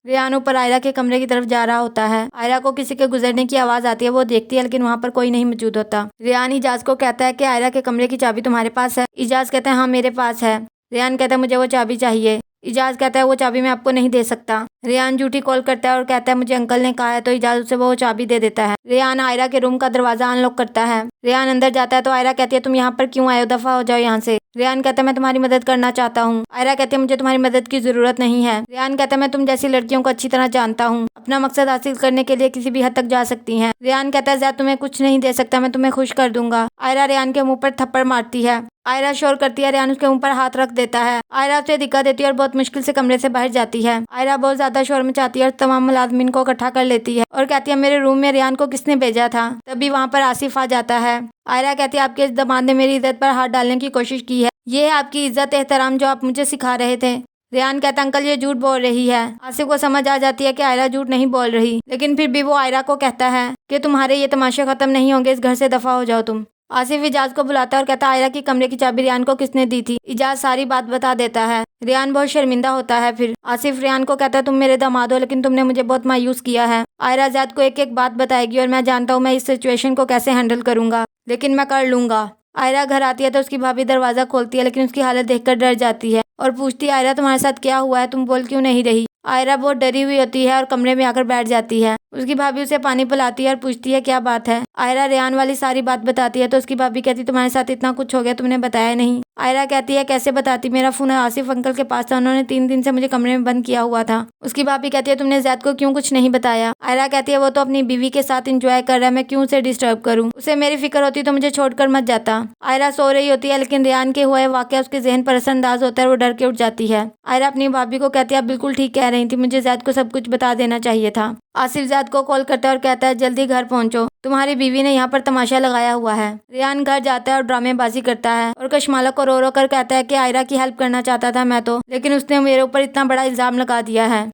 रेहान ऊपर आयरा के कमरे की तरफ जा रहा होता है। आयरा को किसी के गुजरने की आवाज आती है। वो देखती है लेकिन वहाँ पर कोई नहीं मौजूद होता। रेहान इजाज को कहता है कि आयरा के कमरे की चाबी तुम्हारे पास है? इजाज कहता है हाँ मेरे पास है। रेहान कहता है मुझे वो चाबी चाहिए। इजाज कहता है वो चाबी मैं आपको नहीं दे सकता। रेहान झूठी कॉल करता है और कहता है मुझे अंकल ने कहा है, तो इजाज उसे वो चाबी दे देता है। रेहान आयरा के रूम का दरवाजा अनलॉक करता है। रेहान अंदर जाता है तो आयरा कहती है तुम यहाँ पर क्यों आए हो, दफा हो जाओ यहाँ से। रेहान कहता है मैं तुम्हारी मदद करना चाहता हूँ। आयरा कहती है मुझे तुम्हारी मदद की जरूरत नहीं है। रेहान कहता है मैं तुम जैसी लड़कियों को अच्छी तरह जानता हूँ, अपना मकसद हासिल करने के लिए किसी भी हद तक जा सकती हैं। रेहान कहता है ज़ैद तुम्हें कुछ नहीं दे सकता, मैं तुम्हें खुश कर दूंगा। आयरा रेहान के मुंह पर थप्पड़ मारती है। आयरा शोर करती है। रेहान उसके मुंह पर हाथ रख देता है। आयरा उसे दिक्कत देती है और बहुत मुश्किल से कमरे से बाहर जाती है। आयरा बहुत ज्यादा शोर मचाती है और तमाम मुलाजमीन को इकट्ठा कर लेती है और कहती है मेरे रूम में रेहान को किसने भेजा था। तभी वहाँ पर आसिफ आ जाता है। आयरा कहती है आपके इस दामाद ने मेरी इज्जत पर हाथ डालने की कोशिश की है। ये है आपकी इज्जत एहतराम जो आप मुझे सिखा रहे थे। रेहान कहता अंकल ये झूठ बोल रही है। आसिफ को समझ आ जाती है कि आयरा झूठ नहीं बोल रही, लेकिन फिर भी वो आयरा को कहता है कि तुम्हारे ये तमाशे खत्म नहीं होंगे, इस घर से दफा हो जाओ तुम। आसिफ इजाज को बुलाता है और कहता है आयरा की कमरे की चाबी रेहान को किसने दी थी। इजाज सारी बात बता देता है। रेहान बहुत शर्मिंदा होता है। फिर आसिफ रेहान को कहता है तुम मेरे दामाद हो लेकिन तुमने मुझे बहुत मायूस किया है। आयरा ज़ैद को एक एक बात बताएगी और मैं जानता हूँ मैं इस सिचुएशन को कैसे हैंडल करूंगा, लेकिन मैं कर लूंगा। आयरा घर आती है तो उसकी भाभी दरवाजा खोलती है, लेकिन उसकी हालत देखकर डर जाती है और पूछती है आयरा तुम्हारे साथ क्या हुआ है, तुम बोल क्यों नहीं रही। आयरा बहुत डरी हुई होती है और कमरे में आकर बैठ जाती है। उसकी भाभी उसे पानी पिलाती है और पूछती है क्या बात है। आयरा रेहान वाली सारी बात बताती है तो उसकी भाभी कहती तुम्हारे साथ इतना कुछ हो गया तुमने बताया नहीं। आयरा कहती है कैसे बताती, मेरा फोन आसिफ अंकल के पास था, उन्होंने 3 दिन से मुझे कमरे में बंद किया हुआ था। उसकी भाभी कहती है तुमने ज़ैद को क्यों कुछ नहीं बताया। आयरा कहती है वो तो अपनी बीवी के साथ इंजॉय कर रहा है, मैं क्यों उसे डिस्टर्ब करूँ, उसे मेरी फिक्र होती तो मुझे छोड़कर मत जाता। आयरा सो रही होती है लेकिन रेहान के हुए वाकया उसके जहन पर असरअंदाज होता है और वो डर के उठ जाती है। आयरा अपनी भाभी को कहती है आप बिल्कुल ठीक कह रही थी, मुझे ज़ैद को सब कुछ बता देना चाहिए था। आसिफ ज़ैद को कॉल करता है और कहता है जल्दी घर पहुंचो, तुम्हारी बीवी ने यहाँ पर तमाशा लगाया हुआ है। रेहान घर जाता है और ड्रामेबाजी करता है और कशमाला को रो रो कर कहता है कि आयरा की हेल्प करना चाहता था मैं तो, लेकिन उसने मेरे ऊपर इतना बड़ा इल्जाम लगा दिया है।